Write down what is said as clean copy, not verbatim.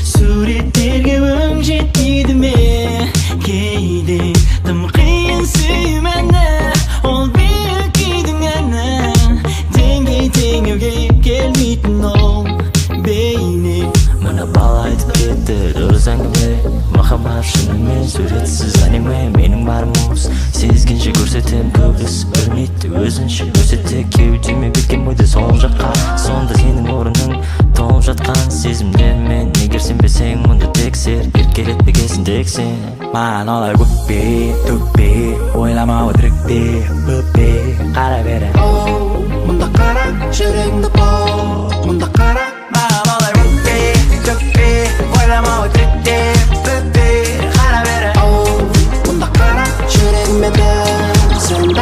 Суреттерге өң жетпейді ме кейде тым қиын сүймені ол биік күйдің әні деңгей теңеуге келмейтін ол бейне мына бала айтып кетті дұрыс әңгіме махаббат шынымен суретсіз аниме менің бар мұз сезгенше көрсетем көбіс білмейді өзінше көрсетті кеудеме біткен ойды сол жаққа сонда сенің орының толып жатқан сезімдермен егер сенбесең мұнда тексер еркелетпегесін тек сен маған олай өкпе төкпе ойламау өтірікте өкпе қара бере мұнда қара жүрегіңді бол мұнда қара маған олай өкпе төкпе ойламау өтірікте өкпе қара бере мұнда қара жүрегіме біл сен